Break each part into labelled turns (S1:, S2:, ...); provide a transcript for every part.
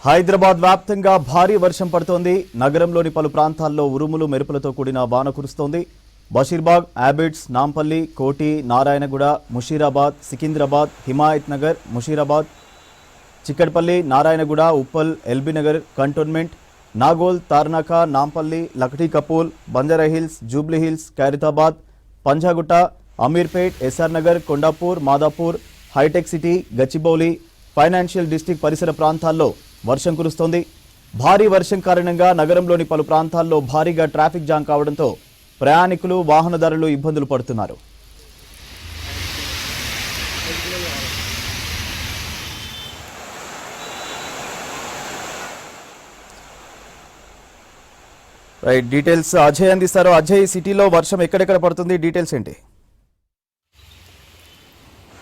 S1: హైదరాబాద్ వ్యాప్తంగా భారీ వర్షం పడుతోంది. నగరంలోని పలు ప్రాంతాల్లో ఉరుములు మెరుపులతో కూడిన వాన కురుస్తోంది. బషీర్బాగ్, ఆబిడ్స్, నాంపల్లి, కోటి, నారాయణగూడ, ముషీరాబాద్, సికింద్రాబాద్, హిమాయత్ నగర్, ముషీరాబాద్, చిక్కడపల్లి, నారాయణగూడ, ఉప్పల్, ఎల్బీనగర్ కంటోన్మెంట్, నాగోల్, తార్నాక, నాంపల్లి, లక్డీకపూల్, బంజారాహిల్స్, జూబ్లీహిల్స్, ఖైరతాబాద్, పంజాగుట్ట, అమీర్పేట్, ఎస్ఆర్ నగర్, కొండాపూర్, మాదాపూర్, హైటెక్ సిటీ, గచ్చిబౌలి, ఫైనాన్షియల్ డిస్ట్రిక్ట్ పరిసర ప్రాంతాల్లో వర్షం కురుస్తోంది. భారీ వర్షం కారణంగా నగరంలోని పలు ప్రాంతాల్లో భారీగా ట్రాఫిక్ జామ్ కావడంతో ప్రయాణికులు, వాహనదారులు ఇబ్బందులు పడుతున్నారు. రైట్, డీటెయిల్స్ అజయ్ అందిస్తారు. అజయ్, సిటీలో వర్షం ఎక్కడెక్కడ పడుతుంది, డీటెయిల్స్ ఏంటి?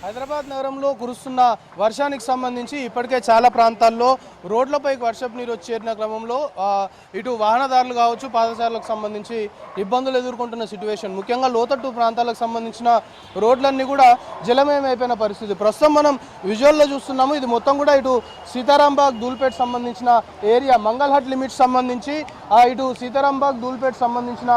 S2: హైదరాబాద్ నగరంలో కురుస్తున్న వర్షానికి సంబంధించి ఇప్పటికే చాలా ప్రాంతాల్లో రోడ్లపైకి వర్షపు నీరు వచ్చి చేరిన క్రమంలో ఇటు వాహనదారులు కావచ్చు, పాదచారులకు సంబంధించి ఇబ్బందులు ఎదుర్కొంటున్న సిట్యువేషన్. ముఖ్యంగా లోతట్టు ప్రాంతాలకు సంబంధించిన రోడ్లన్నీ కూడా జలమయమైపోయిన పరిస్థితి. ప్రస్తుతం మనం విజువల్లో చూస్తున్నాము. ఇది మొత్తం కూడా ఇటు సీతారాంబాగ్, ధూల్పేట్ సంబంధించిన ఏరియా, మంగళహట్ లిమిట్స్ సంబంధించి ఇటు సీతారాంబాగ్, ధూల్పేట్ సంబంధించిన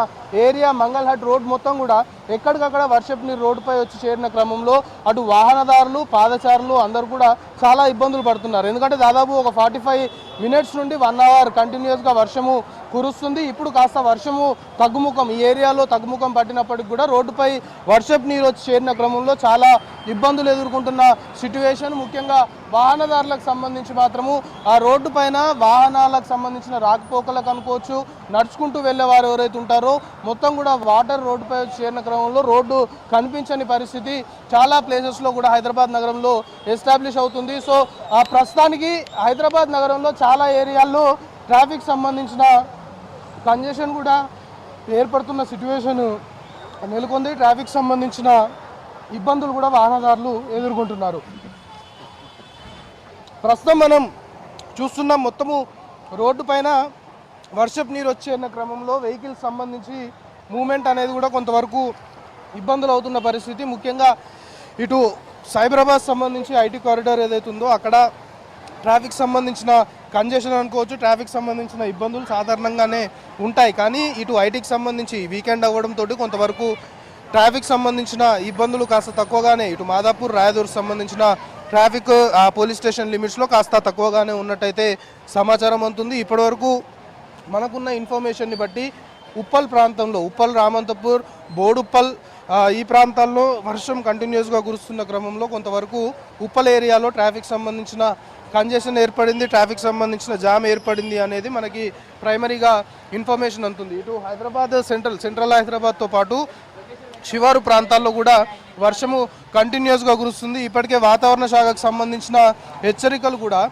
S2: ఏరియా, మంగళహట్ రోడ్ మొత్తం కూడా ఎక్కడికక్కడ వర్షపు నీరు రోడ్డుపై వచ్చి చేరిన క్రమంలో అటు వాహనదారులు, పాదచారులు అందరూ కూడా చాలా ఇబ్బందులు పడుతున్నారు. ఎందుకంటే దాదాపు ఒక 45 మినిట్స్ నుండి 1 అవర్ కంటిన్యూస్గా వర్షము కురుస్తుంది. ఇప్పుడు కాస్త వర్షము తగ్గుముఖం, ఈ ఏరియాలో తగ్గుముఖం పట్టినప్పటికి కూడా రోడ్డుపై వర్షపు నీరు వచ్చి చేరిన క్రమంలో చాలా ఇబ్బందులు ఎదుర్కొంటున్న సిట్యువేషన్. ముఖ్యంగా వాహనదారులకు సంబంధించి మాత్రము ఆ రోడ్డు పైన వాహనాలకు సంబంధించిన రాకపోకలకు అనుకోవచ్చు, నడుచుకుంటూ వెళ్ళేవారు ఎవరైతే ఉంటారో మొత్తం కూడా వాటర్ రోడ్డుపై చేరిన క్రమంలో రోడ్డు కనిపించని పరిస్థితి చాలా ప్లేసెస్లో కూడా హైదరాబాద్ నగరంలో ఎస్టాబ్లిష్ అవుతుంది. సో ఆ ప్రస్తుతానికి హైదరాబాద్ నగరంలో చాలా ఏరియాల్లో ట్రాఫిక్ సంబంధించిన కంజెషన్ కూడా ఏర్పడుతున్న సిట్యువేషన్ నెలకొంది. ట్రాఫిక్ సంబంధించిన ఇబ్బందులు కూడా వాహనదారులు ఎదుర్కొంటున్నారు. ప్రస్తుతం మనం చూస్తున్నాం, మొత్తము రోడ్డు పైన వర్షపు నీరు వచ్చేన్న క్రమంలో వెహికల్స్ సంబంధించి మూమెంట్ అనేది కూడా కొంతవరకు ఇబ్బందులు అవుతున్న పరిస్థితి. ముఖ్యంగా ఇటు సైబరాబాద్ సంబంధించి ఐటీ కారిడార్ ఏదైతే ఉందో అక్కడ ట్రాఫిక్ సంబంధించిన కంజెషన్ అనుకోవచ్చు, ట్రాఫిక్ సంబంధించిన ఇబ్బందులు సాధారణంగానే ఉంటాయి. కానీ ఇటు ఐటీకి సంబంధించి వీకెండ్ అవ్వడంతో కొంతవరకు ట్రాఫిక్ సంబంధించిన ఇబ్బందులు కాస్త తక్కువగానే, ఇటు మాదాపూర్, రాయదూర్ సంబంధించిన ట్రాఫిక్ పోలీస్ స్టేషన్ లిమిట్స్లో కాస్త తక్కువగానే ఉన్నట్టయితే సమాచారం అందుతుంది. ఇప్పటివరకు మనకున్న ఇన్ఫర్మేషన్ని బట్టి ఉప్పల్ ప్రాంతంలో, ఉప్పల్, రామంతపూర్, బోడుప్పల్ ఈ ప్రాంతాల్లో వర్షం కంటిన్యూస్గా కురుస్తున్న క్రమంలో కొంతవరకు ఉప్పల్ ఏరియాలో ట్రాఫిక్ సంబంధించిన కంజెషన్ ఏర్పడింది, ట్రాఫిక్ సంబంధించిన జామ్ ఏర్పడింది అనేది మనకి ప్రైమరీగా ఇన్ఫర్మేషన్ అందుతుంది. ఇటు హైదరాబాద్ సెంట్రల్ హైదరాబాద్తో పాటు శివారు ప్రాంతాల్లో కూడా వర్షము కంటిన్యూస్గా కురుస్తుంది. ఇప్పటికే వాతావరణ శాఖకు సంబంధించిన హెచ్చరికలు కూడా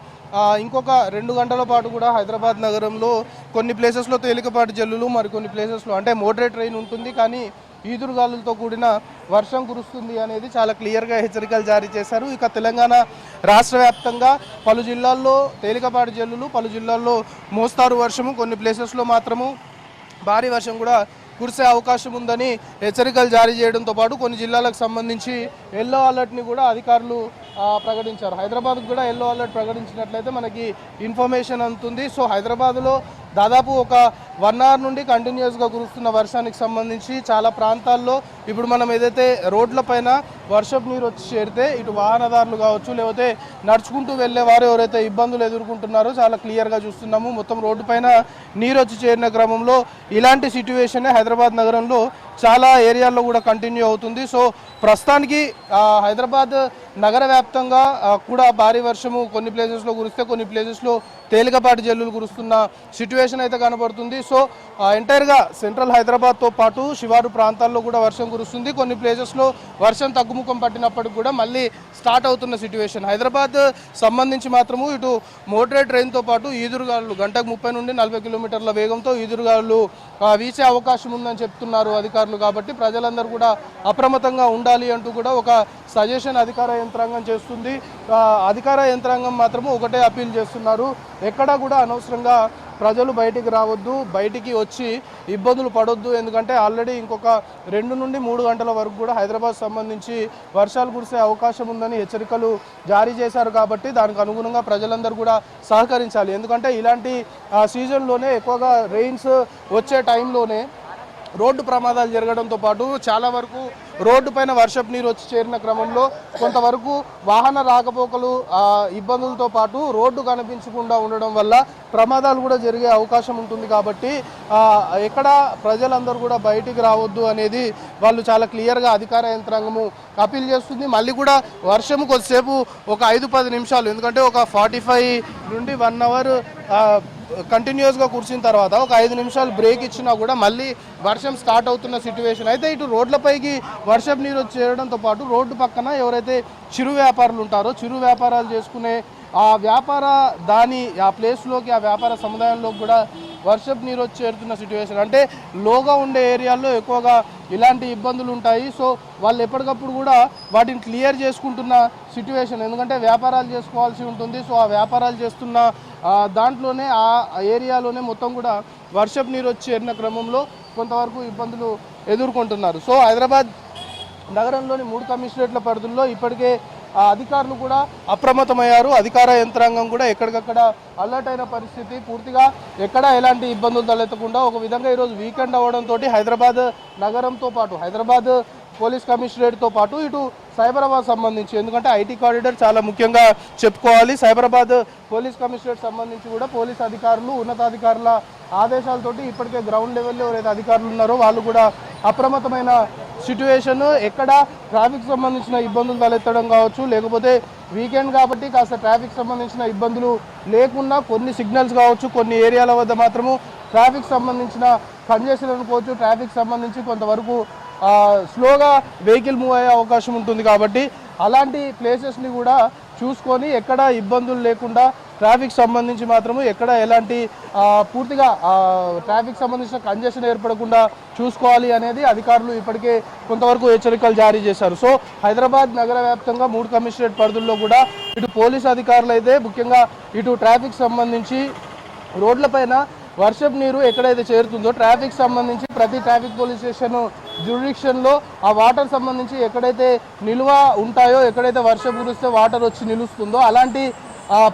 S2: ఇంకొక 2 గంటల పాటు కూడా హైదరాబాద్ నగరంలో కొన్ని ప్లేసెస్లో తేలికపాటి జల్లులు, మరికొన్ని ప్లేసెస్లో అంటే మోడరేట్ రెయిన్ ఉంటుంది, కానీ ఈదురుగాలులతో కూడిన వర్షం కురుస్తుంది అనేది చాలా క్లియర్గా హెచ్చరికలు జారీ చేశారు. ఇక తెలంగాణ రాష్ట్ర వ్యాప్తంగా పలు జిల్లాల్లో తేలికపాటి జల్లులు, పలు జిల్లాల్లో మోస్తారు వర్షము, కొన్ని ప్లేసెస్లో మాత్రము భారీ వర్షం కూడా కురిసే అవకాశం ఉందని హెచ్చరికలు జారీ చేయడంతో పాటు కొన్ని జిల్లాలకు సంబంధించి ఎల్లో అలర్ట్ని కూడా అధికారులు ప్రకటించారు. హైదరాబాద్కు కూడా ఎల్లో అలర్ట్ ప్రకటించినట్లయితే మనకి ఇన్ఫర్మేషన్ అందుతుంది. సో హైదరాబాద్లో దాదాపు ఒక 1 అవర్ నుండి కంటిన్యూస్గా కురుస్తున్న వర్షానికి సంబంధించి చాలా ప్రాంతాల్లో ఇప్పుడు మనం ఏదైతే రోడ్లపైన వర్షపు నీరు వచ్చి చేరితే ఇటు వాహనదారులు కావచ్చు, లేకపోతే నడుచుకుంటూ వెళ్ళేవారు ఎవరైతే ఇబ్బందులు ఎదుర్కొంటున్నారో చాలా క్లియర్గా చూస్తున్నాము. మొత్తం రోడ్డు పైన నీరు వచ్చి చేరిన క్రమంలో ఇలాంటి సిట్యువేషనే హైదరాబాద్ నగరంలో చాలా ఏరియాల్లో కూడా కంటిన్యూ అవుతుంది. సో ప్రస్తుతానికి హైదరాబాద్ నగర వ్యాప్తంగా కూడా భారీ వర్షము కొన్ని ప్లేసెస్లో కురిస్తే కొన్ని ప్లేసెస్లో తేలికపాటి జల్లులు కురుస్తున్న సిట్యువేషన్ అయితే కనబడుతుంది. సో ఎంటైర్గా సెంట్రల్ హైదరాబాద్తో పాటు శివారు ప్రాంతాల్లో కూడా వర్షం కురుస్తుంది. కొన్ని ప్లేసెస్లో వర్షం తగ్గుముఖం పట్టినప్పటికి కూడా మళ్ళీ స్టార్ట్ అవుతున్న సిట్యువేషన్. హైదరాబాద్ సంబంధించి మాత్రము ఇటు మోడరేట్ రెయిన్తో పాటు ఈదురుగాలు గంటకు 30 నుండి 40 కిలోమీటర్ల వేగంతో ఈదురుగాలు వీచే అవకాశం ఉందని చెప్తున్నారు అధికారులు. కాబట్టి ప్రజలందరూ కూడా అప్రమత్తంగా ఉండాలి అంటూ కూడా ఒక సజెషన్ అధికార యంత్రాంగం చేస్తుంది. అధికార యంత్రాంగం మాత్రము ఒకటే అపీల్ చేస్తున్నారు, ఎక్కడా కూడా అనవసరంగా ప్రజలు బయటికి రావద్దు, బయటికి వచ్చి ఇబ్బందులు పడొద్దు. ఎందుకంటే ఆల్రెడీ ఇంకొక 2 నుండి 3 గంటల వరకు కూడా హైదరాబాద్ సంబంధించి వర్షాలు కురిసే అవకాశం ఉందని హెచ్చరికలు జారీ చేశారు. కాబట్టి దానికి అనుగుణంగా ప్రజలందరూ కూడా సహకరించాలి. ఎందుకంటే ఇలాంటి సీజన్లోనే ఎక్కువగా రెయిన్స్ వచ్చే టైంలోనే రోడ్డు ప్రమాదాలు జరగడంతో పాటు చాలా వరకు రోడ్డు పైన వర్షపు నీరు వచ్చి చేరిన క్రమంలో కొంతవరకు వాహన రాకపోకలు ఇబ్బందులతో పాటు రోడ్డు కనిపించకుండా ఉండడం వల్ల ప్రమాదాలు కూడా జరిగే అవకాశం ఉంటుంది. కాబట్టి ఎక్కడ ప్రజలందరూ కూడా బయటికి రావద్దు అనేది వాళ్ళు చాలా క్లియర్గా అధికార యంత్రాంగము అపీల్ చేస్తుంది. మళ్ళీ కూడా వర్షం కొద్దిసేపు ఒక 5-10 నిమిషాలు, ఎందుకంటే ఒక 45 నుండి 1 అవర్ కంటిన్యూస్గా కురిసిన తర్వాత ఒక 5 నిమిషాలు బ్రేక్ ఇచ్చినా కూడా మళ్ళీ వర్షం స్టార్ట్ అవుతున్న సిచ్యువేషన్. అయితే ఇటు రోడ్లపైకి వర్షపు నీరు వచ్చి చేరడంతో పాటు రోడ్డు పక్కన ఎవరైతే చిరు వ్యాపారులు ఉంటారో, చిరు వ్యాపారాలు చేసుకునే ఆ వ్యాపార ఆ ప్లేస్లోకి, ఆ వ్యాపార సముదాయంలోకి కూడా వర్షపు నీరు వచ్చి చేరుతున్న సిచ్యువేషన్. అంటే లోగా ఉండే ఏరియాల్లో ఎక్కువగా ఇలాంటి ఇబ్బందులు ఉంటాయి. సో వాళ్ళు ఎప్పటికప్పుడు కూడా వాటిని క్లియర్ చేసుకుంటున్న సిచ్యువేషన్. ఎందుకంటే వ్యాపారాలు చేసుకోవాల్సి ఉంటుంది. సో ఆ వ్యాపారాలు చేస్తున్న దాంట్లోనే ఆ ఏరియాలోనే మొత్తం కూడా వర్షపు నీరు వచ్చి చేరిన క్రమంలో కొంతవరకు ఇబ్బందులు ఎదుర్కొంటున్నారు. సో హైదరాబాద్ నగరంలోని 3 కమిషనరేట్ల పరిధుల్లో ఇప్పటికే అధికారులు కూడా అప్రమత్తమయ్యారు. అధికార యంత్రాంగం కూడా ఎక్కడికక్కడ అలర్ట్ అయిన పరిస్థితి. పూర్తిగా ఎక్కడ ఎలాంటి ఇబ్బందులు తలెత్తకుండా ఒక విధంగా ఈరోజు వీకెండ్ అవ్వడంతో హైదరాబాద్ నగరంతో పాటు హైదరాబాద్ పోలీస్ కమిషనరేట్తో పాటు ఇటు సైబరాబాద్ సంబంధించి, ఎందుకంటే ఐటీ కారిడార్ చాలా ముఖ్యంగా చెప్పుకోవాలి. సైబరాబాద్ పోలీస్ కమిషనరేట్ సంబంధించి కూడా పోలీస్ అధికారులు, ఉన్నతాధికారుల ఆదేశాలతోటి ఇప్పటికే గ్రౌండ్ లెవెల్లో ఎవరైతే అధికారులు ఉన్నారో వాళ్ళు కూడా అప్రమత్తమైన సిచ్యువేషన్. ఎక్కడ ట్రాఫిక్ సంబంధించిన ఇబ్బందులు తలెత్తడం కావచ్చు, లేకపోతే వీకెండ్ కాబట్టి కాస్త ట్రాఫిక్ సంబంధించిన ఇబ్బందులు లేకుండా కొన్ని సిగ్నల్స్ కావచ్చు, కొన్ని ఏరియాల వద్ద మాత్రము ట్రాఫిక్ సంబంధించిన కంజెషన్ అనుకోవచ్చు, ట్రాఫిక్ సంబంధించి కొంతవరకు స్లోగా వెహికల్ మూవ్ అయ్యే అవకాశం ఉంటుంది. కాబట్టి అలాంటి ప్లేసెస్ని కూడా చూసుకొని ఎక్కడ ఇబ్బందులు లేకుండా ట్రాఫిక్ సంబంధించి మాత్రము ఎక్కడ ఎలాంటి పూర్తిగా ట్రాఫిక్ సంబంధించిన కంజెషన్ ఏర్పడకుండా చూసుకోవాలి అనేది అధికారులు ఇప్పటికే కొంతవరకు హెచ్చరికలు జారీ చేశారు. సో హైదరాబాద్ నగర వ్యాప్తంగా 3 కమిషనరేట్ పరిధుల్లో కూడా ఇటు పోలీస్ అధికారులు అయితే ముఖ్యంగా ఇటు ట్రాఫిక్ సంబంధించి రోడ్లపైన వర్షపు నీరు ఎక్కడైతే చేరుతుందో ట్రాఫిక్ సంబంధించి ప్రతి ట్రాఫిక్ పోలీస్ స్టేషన్ జ్యూరిడిక్షన్లో ఆ వాటర్ సంబంధించి ఎక్కడైతే నిల్వ ఉంటాయో, ఎక్కడైతే వర్షం కురిస్తే వాటర్ వచ్చి నిలుస్తుందో అలాంటి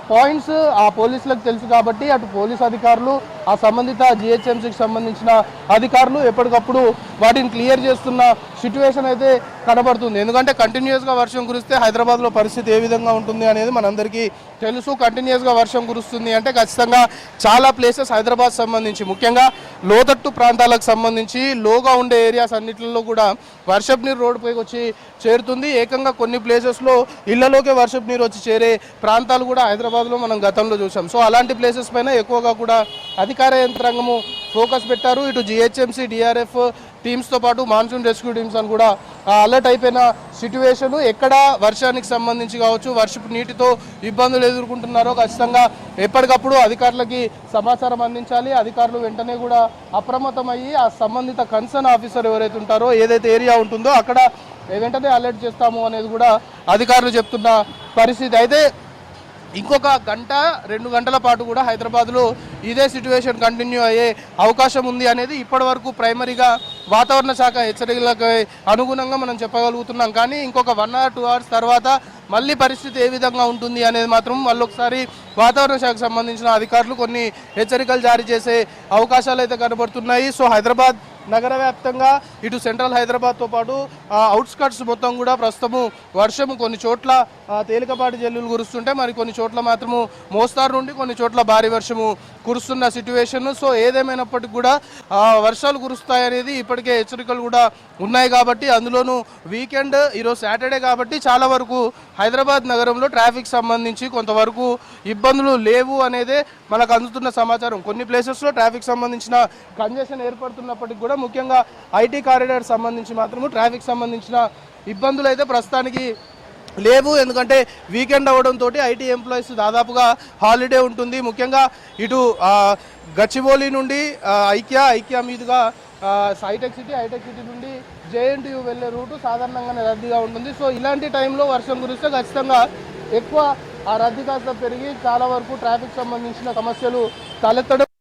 S2: పాయింట్స్ ఆ పోలీసులకు తెలుసు. కాబట్టి అటు పోలీస్ అధికారులు, ఆ సంబంధిత జిహెచ్ఎంసీకి సంబంధించిన అధికారులు ఎప్పటికప్పుడు వాటిని క్లియర్ చేస్తున్న సిచ్యువేషన్ అయితే కనబడుతుంది. ఎందుకంటే కంటిన్యూస్గా వర్షం కురిస్తే హైదరాబాద్లో పరిస్థితి ఏ విధంగా ఉంటుంది అనేది మనందరికీ తెలుసు. కంటిన్యూస్గా వర్షం కురుస్తుంది అంటే ఖచ్చితంగా చాలా ప్లేసెస్ హైదరాబాద్ సంబంధించి ముఖ్యంగా లోతట్టు ప్రాంతాలకు సంబంధించి లోగా ఉండే ఏరియాస్ అన్నింటిలో కూడా వర్షపు నీరు రోడ్డుపైకి వచ్చి చేరుతుంది. ఏకంగా కొన్ని ప్లేసెస్లో ఇళ్లలోకే వర్షపు నీరు వచ్చి చేరే ప్రాంతాలు కూడా హైదరాబాద్లో మనం గతంలో చూసాం. సో అలాంటి ప్లేసెస్ పైన ఎక్కువగా కూడా అధికార యంత్రాంగము ఫోకస్ పెట్టారు. ఇటు జిహెచ్ఎంసీ, డిఆర్ఎఫ్ టీమ్స్తో పాటు మాన్సూన్ రెస్క్యూ టీమ్స్ అని కూడా అలర్ట్ అయిపోయిన సిచ్యువేషను. ఎక్కడ వర్షానికి సంబంధించి కావచ్చు, వర్షపు నీటితో ఇబ్బందులు ఎదుర్కొంటున్నారో ఖచ్చితంగా ఎప్పటికప్పుడు అధికారులకి సమాచారం అందించాలి. అధికారులు వెంటనే కూడా అప్రమత్తమయ్యి ఆ సంబంధిత కన్సర్న్ ఆఫీసర్ ఎవరైతే ఉంటారో, ఏదైతే ఏరియా ఉంటుందో అక్కడ వెంటనే అలర్ట్ చేస్తాము అనేది కూడా అధికారులు చెప్తున్న పరిస్థితి. అయితే ఇంకొక 1-2 గంటల పాటు కూడా హైదరాబాద్లో ఇదే సిచ్యువేషన్ కంటిన్యూ అయ్యే అవకాశం ఉంది అనేది ఇప్పటివరకు ప్రైమరీగా వాతావరణ శాఖ హెచ్చరికలకు అనుగుణంగా మనం చెప్పగలుగుతున్నాం. కానీ ఇంకొక 1 or 2 hours తర్వాత మళ్ళీ పరిస్థితి ఏ విధంగా ఉంటుంది అనేది మాత్రం మళ్ళొకసారి వాతావరణ శాఖకు సంబంధించిన అధికారులు కొన్ని హెచ్చరికలు జారీ చేసే అవకాశాలు అయితే కనబడుతున్నాయి. సో హైదరాబాద్ నగర వ్యాప్తంగా ఇటు సెంట్రల్ హైదరాబాద్తో పాటు అవుట్స్కట్స్ మొత్తం కూడా ప్రస్తుతము వర్షము కొన్ని చోట్ల తేలికపాటి జల్లులు కురుస్తుంటే మరి కొన్ని చోట్ల మాత్రము మోస్తారు నుండి కొన్ని చోట్ల భారీ వర్షము కురుస్తున్న సిచ్యువేషన్. సో ఏదేమైనప్పటికీ కూడా వర్షాలు కురుస్తాయనేది ఇప్పటికే హెచ్చరికలు కూడా ఉన్నాయి. కాబట్టి అందులోనూ వీకెండ్ ఈరోజు సాటర్డే కాబట్టి చాలా వరకు హైదరాబాద్ నగరంలో ట్రాఫిక్ సంబంధించి కొంతవరకు ఇబ్బందులు లేవు అనేదే మనకు అందుతున్న సమాచారం. కొన్ని ప్లేసెస్లో ట్రాఫిక్ సంబంధించిన కంజెషన్ ఏర్పడుతున్నప్పటికీ కూడా ముఖ్యంగా ఐటీ కారిడార్ సంబంధించి మాత్రము ట్రాఫిక్ సంబంధించిన ఇబ్బందులు అయితే ప్రస్తుతానికి లేవు. ఎందుకంటే వీకెండ్ అవ్వడంతో ఐటీ ఎంప్లాయీస్ దాదాపుగా హాలిడే ఉంటుంది. ముఖ్యంగా ఇటు గచ్చిబౌలి నుండి ఐక్య మీదుగా హైటెక్ సిటీ నుండి జేఎన్టీయూ వెళ్ళే రూటు సాధారణంగానే రద్దీగా ఉంటుంది. సో ఇలాంటి టైంలో వర్షం కురిస్తే ఖచ్చితంగా ఎక్కువ ఆ రద్దీ కాస్త పెరిగి చాలా వరకు ట్రాఫిక్ సంబంధించిన సమస్యలు తలెత్తడం